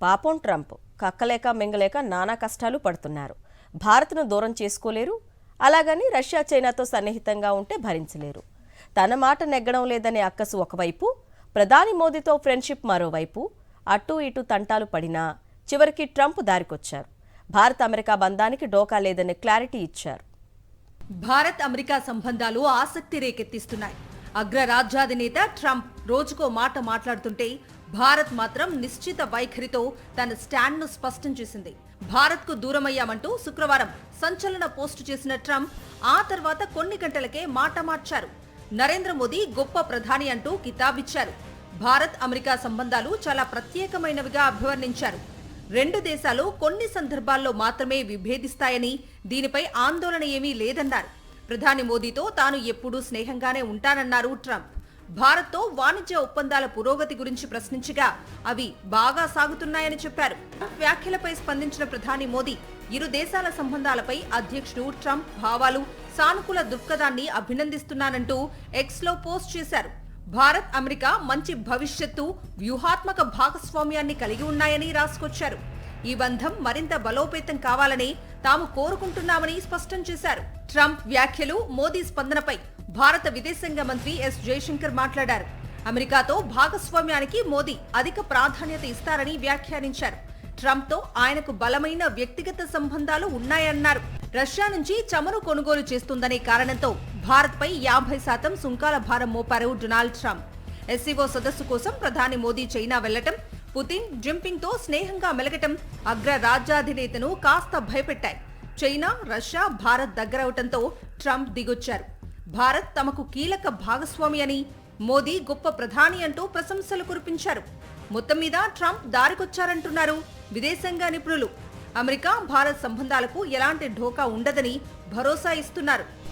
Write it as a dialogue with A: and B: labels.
A: పాపం ట్రంప్ కక్కలేక మింగలేక నానా కష్టాలు పడుతున్నారు. భారత్ను దూరం చేసుకోలేరు, అలాగని రష్యా చైనాతో సన్నిహితంగా ఉంటే భరించలేరు. తన మాట నెగ్గడం లేదనే అక్కసు ఒకవైపు, ప్రధాని మోదీతో ఫ్రెండ్షిప్ మరోవైపు, అటూ ఇటూ తంటాలు పడినా చివరికి ట్రంప్ దారికొచ్చారు. భారత్ అమెరికా బంధానికి డోకా లేదనే క్లారిటీ ఇచ్చారు.
B: భారత్ అమెరికా సంబంధాలు ఆసక్తి రేకెత్తిస్తున్నాయి. అగ్రరాజ్యాధినేత ట్రంప్ రోజుకో మాట మాట్లాడుతుంటే భారత్ మాత్రం నిశ్చిత వైఖరితో తన స్టాండ్ను స్పష్టం చేసింది. భారత్కు దూరమయ్యామంటూ శుక్రవారం సంచలన పోస్టు చేసిన ట్రంప్ ఆ తర్వాత కొన్ని గంటలకే మాట మార్చారు. నరేంద్ర మోదీ గొప్ప ప్రధాని అంటూ కితాబిచ్చారు. భారత్ అమెరికా సంబంధాలు చాలా ప్రత్యేకమైనవిగా అభివర్ణించారు. రెండు దేశాలు కొన్ని సందర్భాల్లో మాత్రమే విభేదిస్తాయని, దీనిపై ఆందోళన ఏమీ లేదన్నారు. ప్రధాని మోదీతో తాను ఎప్పుడూ స్నేహంగానే ఉంటానన్నారు ట్రంప్. భారత్తో వాణిజ్య ఒప్పందాల పురోగతి గురించి ప్రశ్నించగా అవి బాగా సాగుతున్నాయని చెప్పారు. వ్యాఖ్యలపై స్పందించిన ప్రధాని మోదీ ఇరు దేశాల సంబంధాలపై అధ్యక్షుడు ట్రంప్ భావాలు, సానుకూల దృక్పథాన్ని అభినందిస్తున్నానంటూ ఎక్స్లో పోస్ట్ చేశారు. భారత్ అమెరికా మంచి భవిష్యత్తు, వ్యూహాత్మక భాగస్వామ్యాన్ని కలిగి ఉన్నాయని రాసుకొచ్చారు. ఈ బంధం మరింత బలోపేతం కావాలని తాము కోరుకుంటున్నామని స్పష్టం చేశారు. ట్రంప్ వ్యాఖ్యలు, మోదీ స్పందనపై భారత విదేశాంగ మంత్రి ఎస్ జయశంకర్ మాట్లాడారు. అమెరికాతో భాగస్వామ్యానికి మోదీ అధిక ప్రాధాన్యత ఇస్తారని వ్యాఖ్యానించారు. ట్రంప్తో ఆయనకు బలమైన వ్యక్తిగత సంబంధాలు ఉన్నాయన్నారు. రష్యా నుంచి చమురు కొనుగోలు చేస్తుందనే కారణంతో భారత్పై 50% సుంకాల భారం మోపారు డొనాల్డ్ ట్రంప్. ఎస్సీఓ సదస్సు కోసం ప్రధాని మోదీ చైనా వెళ్లటం, పుతిన్, జిన్పింగ్తో స్నేహంగా మెలగటం అగ్ర రాజ్యాధినేతను కాస్త భయపెట్టాయి. చైనా, రష్యా, భారత్ దగ్గరవటంతో ట్రంప్ దిగొచ్చారు. భారత్ తమకు కీలక భాగస్వామి అని, మోదీ గొప్ప ప్రధాని అంటూ ప్రశంసలు కురిపించారు. మొత్తం మీద ట్రంప్ దారికొచ్చారంటున్నారు విదేశాంగ నిపుణులు. అమెరికా భారత్ సంబంధాలకు ఎలాంటి ఢోకా ఉండదని భరోసా ఇస్తున్నారు.